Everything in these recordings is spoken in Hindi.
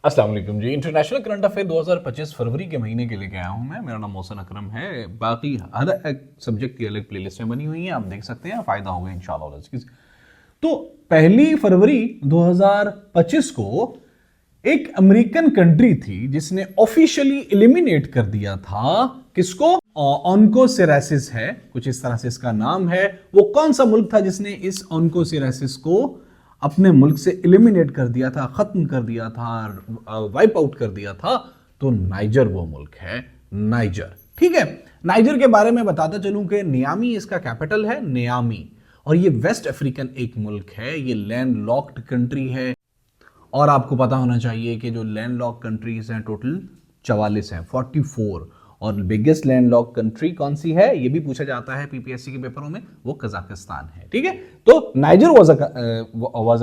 अस्सलाम वालेकुम जी। इंटरनेशनल करंट अफेयर 2025 फरवरी के महीने के लेके आया हूं मैं। मेरा नाम मोहसिन अकरम है। बाकी हर एक सब्जेक्ट की अलग प्लेलिस्ट में बनी हुई है, आप देख सकते हैं, फायदा होगा इंशाल्लाह। तो पहली फरवरी 2025 को एक अमेरिकन कंट्री थी जिसने ऑफिशियली एलिमिनेट कर दिया था किसको? ऑन्कोसिरासिस है, कुछ इस तरह से इसका नाम है। वो कौन सा मुल्क था जिसने इस ऑन्कोसिरासिस को अपने मुल्क से एलिमिनेट कर दिया था, खत्म कर दिया था, वाइप आउट कर दिया था? तो नाइजर वो मुल्क है, नाइजर। ठीक है, नाइजर के बारे में बताता चलूं कि नियामी इसका कैपिटल है, नियामी। और ये वेस्ट अफ्रीकन एक मुल्क है, ये लैंड लॉक्ड कंट्री है। और आपको पता होना चाहिए कि जो लैंड लॉक कंट्रीज हैं टोटल 44 हैं, 44। और बिगेस्ट लैंड लॉक कंट्री कौन सी है, ये भी पूछा जाता है पीपीएससी के पेपरों में, वो कजाकिस्तान है। ठीक है, तो niger was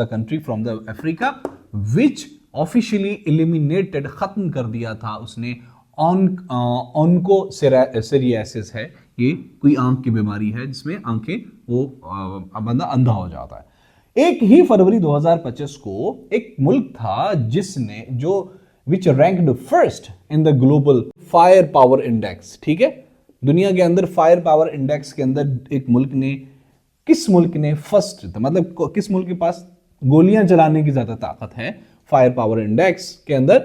a country from the Africa which officially eliminated, खत्म कर दिया था उसने ऑन्कोसिरासिस है। ये कोई आंख की बीमारी है जिसमें आंखें वो बंदा अंधा हो जाता है। एक ही फरवरी 2025 को एक मुल्क था जिसने जो which ranked first in the global fire power index. ठीक है, दुनिया के अंदर फायर पावर इंडेक्स के अंदर एक मुल्क ने, किस मुल्क ने फर्स्ट, मतलब किस मुल्क के पास गोलियां चलाने की ज्यादा ताकत है फायर पावर इंडेक्स के अंदर?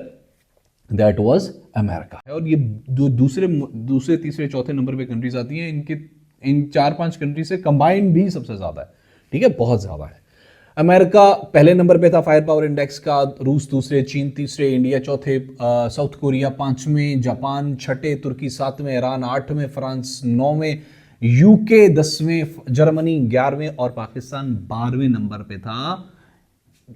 That was America. और ये दूसरे तीसरे चौथे नंबर पे कंट्रीज आती हैं, इनके इन 4-5 कंट्री से कंबाइंड भी सबसे ज्यादा है। ठीक है, बहुत ज्यादा है। अमेरिका पहले नंबर पे था फायर पावर इंडेक्स का, रूस दूसरे, चीन तीसरे, इंडिया चौथे, साउथ कोरिया पांचवें, जापान छठे, तुर्की सातवें, ईरान आठवें, फ्रांस नौवें, यूके 10वें, जर्मनी 11वें और पाकिस्तान 12वें नंबर पे था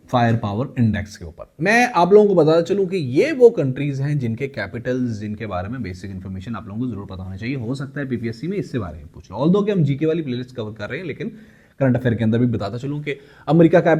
फायर पावर इंडेक्स के ऊपर। मैं आप लोगों को बताता चलूं कि ये वो कंट्रीज हैं जिनके कैपिटल्स, जिनके बारे में बेसिक इंफॉर्मेशन आप लोगों को जरूर पता होना चाहिए। हो सकता है पीपीएससी में इससे बारे में पूछ लो, ऑल्दो कि हम जीके वाली प्लेलिस्ट कवर कर रहे हैं, लेकिन करंट अफेयर के अंदर भी बताता चलूं कि अमेरिका का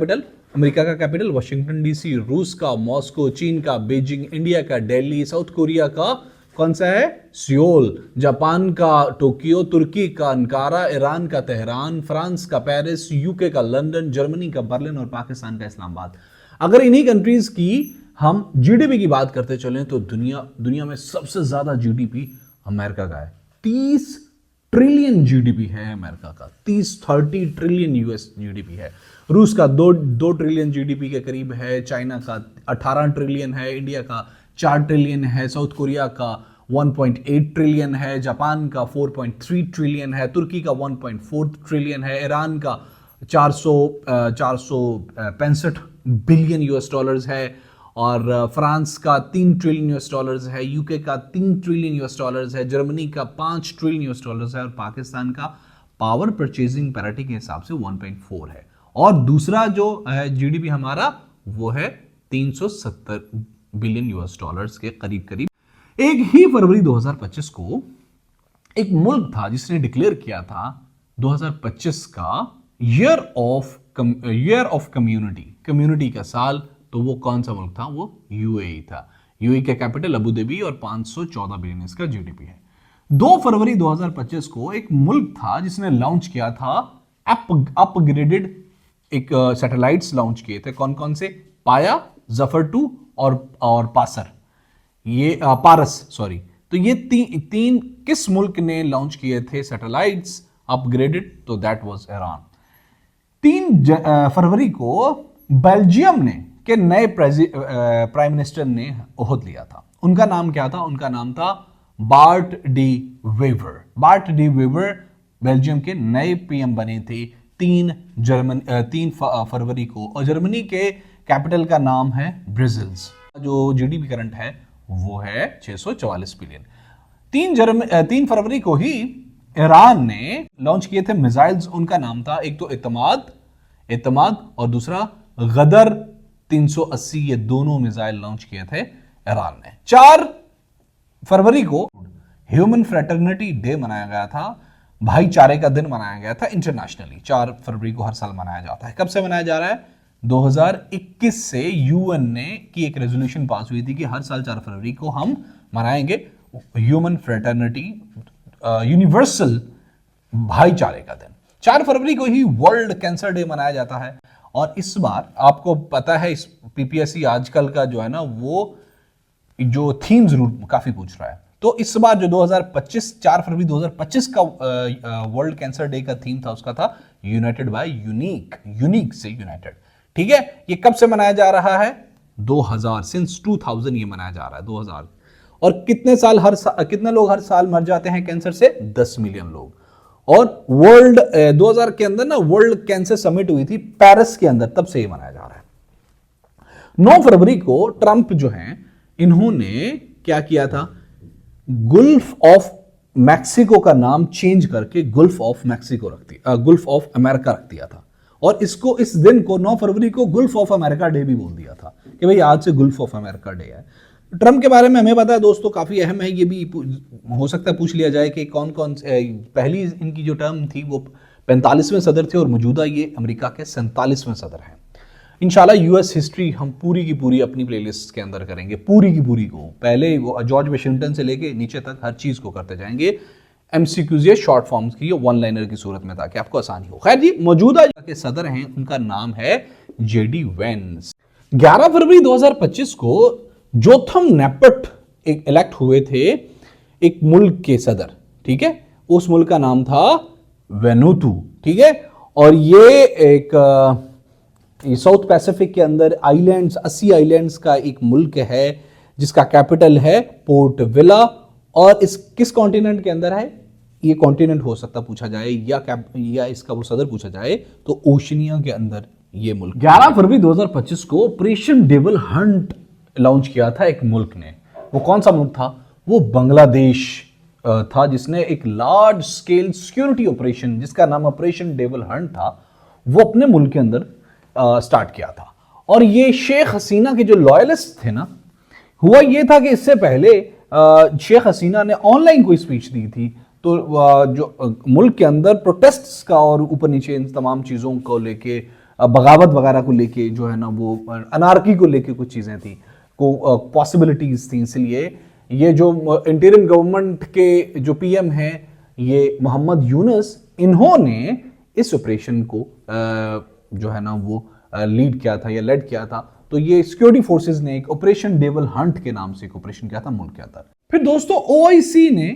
कैपिटल वाशिंगटन डीसी, रूस का मॉस्को, चीन का बीजिंग, इंडिया का दिल्ली, साउथ कोरिया का कौन सा है? सियोल, जापान का टोक्यो, तुर्की का अंकारा, ईरान का तेहरान, फ्रांस का पेरिस, यूके का लंदन, जर्मनी का बर्लिन और पाकिस्तान का इस्लामाबाद। अगर इन्हीं कंट्रीज की हम जीडीपी की बात करते चलें तो दुनिया में सबसे ज्यादा जीडीपी अमेरिका का है। 30 ट्रिलियन जीडीपी है अमेरिका का, 30 ट्रिलियन यूएस जीडीपी है। रूस का 2 ट्रिलियन जीडीपी के करीब है, चाइना का 18 ट्रिलियन है, इंडिया का 4 ट्रिलियन है, साउथ कोरिया का 1.8 ट्रिलियन है, जापान का 4.3 ट्रिलियन है, तुर्की का 1.4 ट्रिलियन है, ईरान का 465 बिलियन यूएस डॉलर्स है, और फ्रांस का 3 ट्रिलियन यूएस डॉलर्स है, यूके का 3 ट्रिलियन यूएस डॉलर्स है, जर्मनी का 5 ट्रिलियन यूएस डॉलर्स है, और पाकिस्तान का पावर परचेजिंग पैरिटी के हिसाब से 1.4 है। और दूसरा जो है जीडीपी हमारा, वो है 370 बिलियन यूएस डॉलर्स के करीब करीब। एक ही फरवरी 2025 को एक मुल्क था जिसने डिक्लेयर किया था 2025 का ईयर ऑफ कम्युनिटी का साल। तो वो कौन सा मुल्क था? वो यूएई था। यूएई का कैपिटल अबू धाबी और 514 बिलियन इसका जीडीपी है। 2 फरवरी 2025 को एक मुल्क था जिसने लॉन्च किया था अपग्रेडेड एक सैटेलाइट्स लॉन्च किए थे। कौन कौन से? पाया, जफर 2 और पासर, ये पारस, सॉरी। तो ये तीन किस मुल्क ने लॉन्च किए थे सैटेलाइट्स अपग्रेडेड? तो दैट वाज ईरान। 3 फरवरी को बेल्जियम ने के नए प्राइम मिनिस्टर ने ओहद लिया था। उनका नाम क्या था? उनका नाम था Bart De Wever. Bart De Wever Belgium के नए पीएम बने थे 3 फरवरी को। और जर्मनी के कैपिटल का नाम है ब्रसेल्स। जो जीडीपी करंट है वो है 644 बिलियन। 3 फरवरी को ही ईरान ने लॉन्च किए थे मिसाइल्स। उनका नाम था, एक तो इतमाद और दूसरा गदर 380। ये दोनों मिसाइल लॉन्च किए थे ईरान ने। 4 फरवरी को ह्यूमन फ्रेटर्निटी डे मनाया गया था, भाईचारे का दिन मनाया गया था इंटरनेशनली। 4 फरवरी को हर साल मनाया जाता है। कब से मनाया जा रहा है? 2021 से यूएन ने की एक रेजोल्यूशन पास हुई थी कि हर साल 4 फरवरी को हम मनाएंगे ह्यूमन फ्रेटर्निटी, यूनिवर्सल भाईचारे का दिन। 4 फरवरी को ही वर्ल्ड कैंसर डे मनाया जाता है। और इस बार आपको पता है इस पीपीएससी आजकल का जो है ना वो जो थीम जरूर काफी पूछ रहा है। तो इस बार जो 2025 4 फरवरी 2025 का वर्ल्ड कैंसर डे का थीम था उसका था यूनाइटेड बाय यूनिक, यूनिक से यूनाइटेड। ठीक है, ये कब से मनाया जा रहा है? 2000, सिंस 2000 ये मनाया जा रहा है, 2000। और कितने लोग हर साल मर जाते हैं कैंसर से? 10 मिलियन लोग। और वर्ल्ड 2000 के अंदर ना वर्ल्ड कैंसर समिट हुई थी पेरिस के अंदर, तब से ये मनाया जा रहा है। 9 फरवरी को ट्रंप जो हैं इन्होंने क्या किया था? गुल्फ ऑफ मैक्सिको का नाम चेंज करके गुल्फ ऑफ मैक्सिको रख दिया, गुल्फ ऑफ अमेरिका रख दिया था। और इसको इस दिन को 9 फरवरी को गुल्फ ऑफ अमेरिका डे भी बोल दिया था कि भाई आज से गुल्फ ऑफ अमेरिका डे है। ट्रंप के बारे में हमें पता है दोस्तों, काफी अहम है, ये भी हो सकता है पूछ लिया जाए कि कौन कौन पहली इनकी जो टर्म थी वो 45वें सदर थे और मौजूदा ये अमेरिका के 47वें सदर हैं। इंशाल्लाह यूएस हिस्ट्री हम पूरी की पूरी अपनी प्लेलिस्ट के अंदर करेंगे, पूरी की पूरी को, पहले वो जॉर्ज वाशिंगटन से लेके नीचे तक हर चीज को करते जाएंगे। एमसीक्यूज ये शॉर्ट फॉर्म्स की, वन लाइनर की सूरत में, ताकि आपको आसानी हो। खैर जी, मौजूदा के सदर हैं उनका नाम है जेडी वेंस। 11 फरवरी 2025 को जोथम नेपट एक इलेक्ट हुए थे एक मुल्क के सदर। ठीक है, उस मुल्क का नाम था वेनुतु। ठीक है, और ये एक साउथ पैसिफिक के अंदर आइलैंड्स, 80 आइलैंड्स का एक मुल्क है जिसका कैपिटल है पोर्ट विला। और इस किस कॉन्टिनेंट के अंदर है? ये कॉन्टिनेंट हो सकता पूछा जाए या इसका वो सदर पूछा जाए तो ओशनिया के अंदर ये मुल्क। 11 फरवरी 2025 को ऑपरेशन डेविल हंट लॉन्च किया था एक मुल्क ने। वो कौन सा मुल्क था? वो बांग्लादेश था, जिसने एक लार्ज स्केल सिक्योरिटी ऑपरेशन जिसका नाम ऑपरेशन डेविल हंट था वो अपने मुल्क के अंदर स्टार्ट किया था। और ये शेख हसीना के जो लॉयलिस्ट थे ना, हुआ ये था कि इससे पहले शेख हसीना ने ऑनलाइन कोई स्पीच दी थी, तो जो मुल्क के अंदर प्रोटेस्ट्स का और ऊपर नीचे इन तमाम चीज़ों को लेके, बगावत वगैरह को लेके जो है ना, वो अनार्की को लेके कुछ चीज़ें थी, को पॉसिबिलिटीज थी। इसलिए ये जो इंटरिम गवर्नमेंट के जो पीएम हैं ये मोहम्मद यूनुस, इन्होंने इस ऑपरेशन को जो है ना वो लीड किया था या लेड किया था। तो ये सिक्योरिटी फोर्सेस ने एक ऑपरेशन डेविल हंट के नाम से एक ऑपरेशन किया था मुल्क के अंदर। फिर दोस्तों ओआईसी ने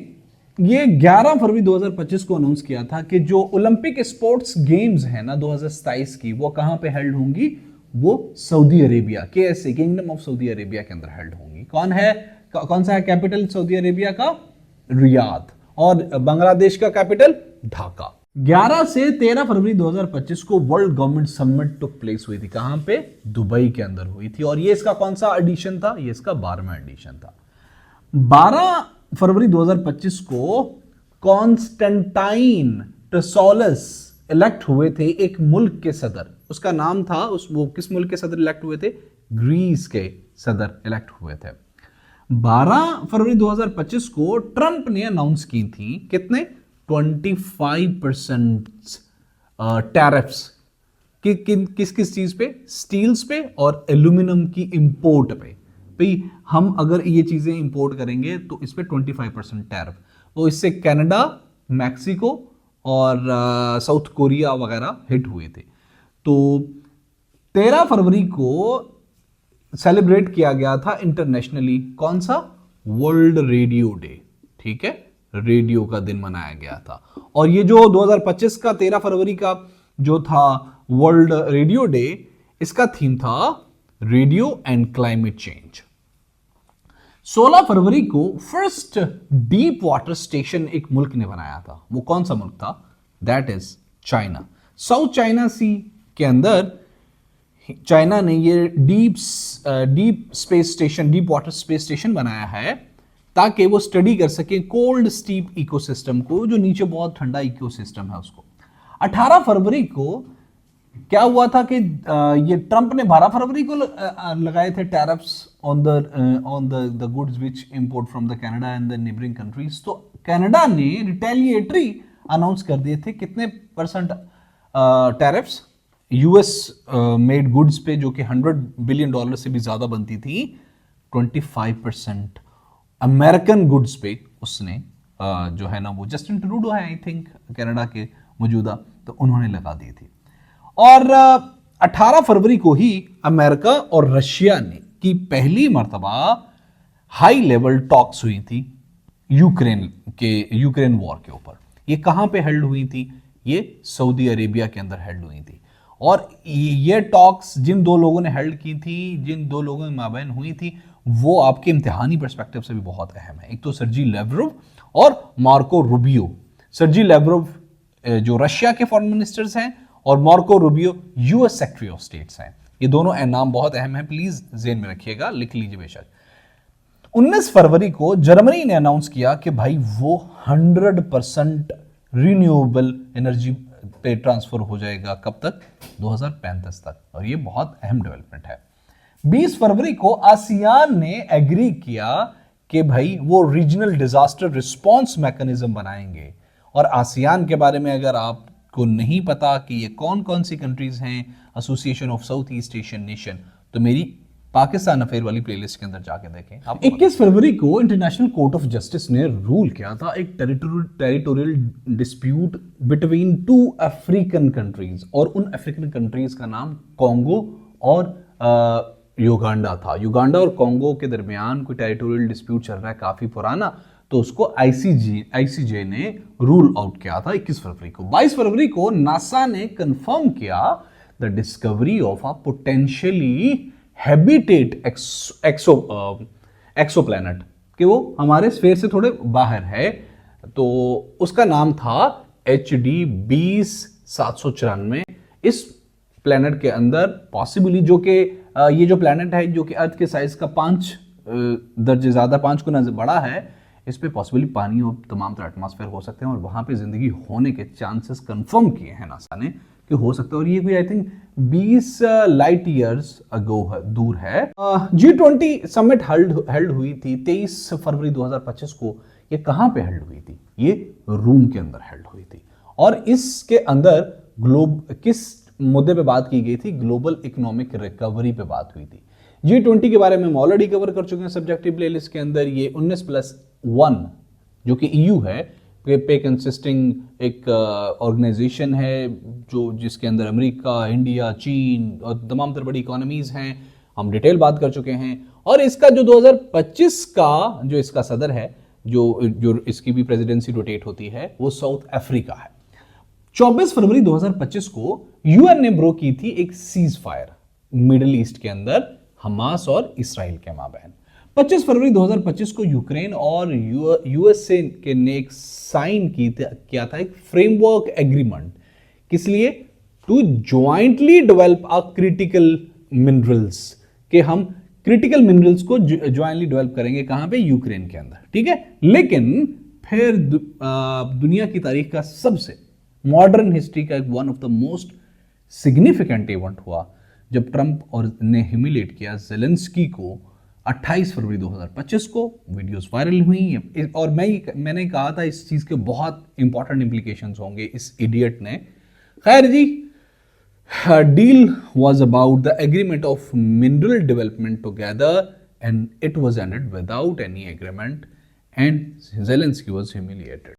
ये 11 फरवरी 2025 को अनाउंस किया था कि जो ओलंपिक स्पोर्ट्स गेम्स है ना 2027 की, वो कहां पे हेल्ड होंगी? वो Saudi Arabia, KSA, kingdom of Saudi Arabia के अंदर हेल्ड होंगी। कौन सा है कैपिटल सऊदी अरेबिया का? रियाद। और बांग्लादेश का कैपिटल ढाका। 11 से 13 फरवरी 2025 को world government summit took place हुई थी। कहां पे? दुबई के अंदर हुई थी। और ये इसका कौन सा एडिशन था? ये इसका 12वां एडिशन था। 12 फरवरी 2025 को कॉन्स्टेंटाइन टसोलस इलेक्ट हुए थे एक मुल्क के सदर। उसका नाम था, वो किस मुल्क के सदर इलेक्ट हुए थे? ग्रीस के सदर इलेक्ट हुए थे। 12 फरवरी 2025 को ट्रंप ने अनाउंस की थी कितने? 25% टैरिफ्स किस किस चीज पे? स्टील्स पे और एल्यूमिनियम की इंपोर्ट पे। भाई हम अगर ये चीजें इंपोर्ट करेंगे तो इस पे 25% टैरिफ। तो इससे कनाडा, मैक्सिको और साउथ कोरिया वगैरह हिट हुए थे। तो 13 फरवरी को सेलिब्रेट किया गया था इंटरनेशनली कौन सा? World radio day. ठीक है, रेडियो का दिन मनाया गया था। और ये जो 2025 का 13 फरवरी का जो था वर्ल्ड रेडियो डे, इसका थीम था रेडियो एंड क्लाइमेट चेंज। 16 फरवरी को फर्स्ट डीप वाटर स्टेशन एक मुल्क ने बनाया था। वो कौन सा मुल्क था? That is China. South China Sea के अंदर चाइना ने ये deep space station, deep water space station बनाया है ताकि वो स्टडी कर सके कोल्ड स्टीप इकोसिस्टम को, जो नीचे बहुत ठंडा इकोसिस्टम है उसको। 18 फरवरी को क्या हुआ था कि ये ट्रंप ने 12 फरवरी को लगाए थे tariffs on the goods which import from the Canada and the neighbouring countries. तो कनाडा ने रिटेलिएटरी अनाउंस कर दिए थे कितने percent tariffs US made goods पे, जो कि $100 बिलियन से भी ज्यादा बनती थी। 25% अमेरिकन गुड्स पे उसने जो है ना वो जस्टिन ट्रूडो है आई थिंक कनाडा के मौजूदा, तो उन्होंने लगा दी थी। और 18 फरवरी को ही अमेरिका और रशिया ने की पहली मर्तबा हाई लेवल टॉक्स हुई थी यूक्रेन वॉर के ऊपर। ये कहां पे हेल्ड हुई थी? ये सऊदी अरेबिया के अंदर हेल्ड हुई थी। और ये टॉक्स जिन दो लोगों ने हेल्ड की थी, जिन दो लोगों में माबैन हुई थी, वो आपके इम्तिहानी पर्सपेक्टिव से भी बहुत अहम है। एक तो सर्जी लेवरोव और मार्को रूबियो। सर्जी लेवरोव जो रशिया के फॉरेन मिनिस्टर्स हैं और Marco Rubio US secretary of states हैं। ये दोनों नाम बहुत अहम है, प्लीज जेन में रखिएगा, लिख लीजिए बेशक। 19 फरवरी को जर्मनी ने अनाउंस किया कि भाई वो 100% रिन्यूएबल एनर्जी पे ट्रांसफर हो जाएगा। कब तक? 2035 तक। और ये बहुत अहम डेवलपमेंट है। 20 फरवरी को आसियान ने एग्री किया कि भाई वो रीजनल डिजास्टर रिस्पांस मैकेनिज्म बनाएंगे। और आसियान के बारे में अगर आपको नहीं पता कि ये कौन कौन सी कंट्रीज हैं, association of south east Asian nation, तो मेरी पाकिस्तान अफेयर वाली प्लेलिस्ट के अंदर जाके देखें। 21 फरवरी को इंटरनेशनल कोर्ट ऑफ जस्टिस ने रूल किया था एक territorial dispute between 2 African countries, और उन अफ्रीकन कंट्रीज का नाम कॉन्गो और युगांडा था। युगांडा और कॉन्गो के दरमियान कोई टेरिटोरियल डिस्प्यूट चल रहा है काफी पुराना, तो उसको आईसीजे ने रूल आउट किया था 21 फरवरी को। 22 फरवरी को नासा ने कंफर्म किया the discovery of a potentially habitat exoplanet, कि वो हमारे स्फीयर से थोड़े बाहर है। तो उसका नाम था HD 20794। इस प्लैनेट के अंदर पॉसिबली, जो कि ये जो प्लैनेट है जो कि अर्थ के साइज का 5 दर्जे ज्यादा, 5 गुना बड़ा है, इस पे पॉसिबली पानी और तमाम तरह एटमॉस्फेयर हो सकते हैं और वहां पे जिंदगी होने के चांसेस कंफर्म किए हैं नासा ने कि हो सकता है। और ये कोई I think 20 light years ago दूर है। G20 समिट हेल्ड हुई थी 23 फरवरी 2025 को। ये कहां पे हेल्ड हुई थी? ये रूम के अंदर हेल्ड हुई थी। और इसके अंदर किस मुद्दे पे बात की गई थी? ग्लोबल इकोनॉमिक रिकवरी पे बात हुई थी। G20 के बारे में हम ऑलरेडी कवर कर चुके हैं सब्जेक्टिव प्लेलिस्ट के अंदर। ये 19+1 जो कि EU है, पे कंसिस्टिंग एक ऑर्गेनाइजेशन है जिसके अंदर अमेरिका, इंडिया, चीन और तमाम तरह बड़ी इकोनॉमीज हैं। हम डिटेल बात कर चुके हैं। और इसका जो 2025 का जो इसका सदर है, जो इसकी भी प्रेसिडेंसी रोटेट होती है, वो साउथ अफ्रीका है। 24 फरवरी 2025 को यूएन ने ब्रो की थी एक सीज फायर मिडिल ईस्ट के अंदर हमास और इसराइल के माबैन। 25 फरवरी 2025 को यूक्रेन और यूएसए के ने एक साइन किया था एक फ्रेमवर्क एग्रीमेंट। किस लिए? To jointly develop a critical minerals, कि हम क्रिटिकल मिनरल्स को ज्वाइंटली डेवलप करेंगे। कहां पे? यूक्रेन के अंदर। ठीक है। लेकिन फिर दुनिया की तारीख का सबसे मॉडर्न हिस्ट्री का one of the most significant event हुआ जब ट्रंप और ने ह्यूमिलेट किया जेलेंस्की को 28 फरवरी 2025 को। वीडियोस वायरल हुई और मैंने कहा था इस चीज के बहुत इंपॉर्टेंट इंप्लीकेशंस होंगे इस इडियट ने। खैर जी, deal was about the agreement of mineral development together and it was ended without any agreement and Zelensky was humiliated.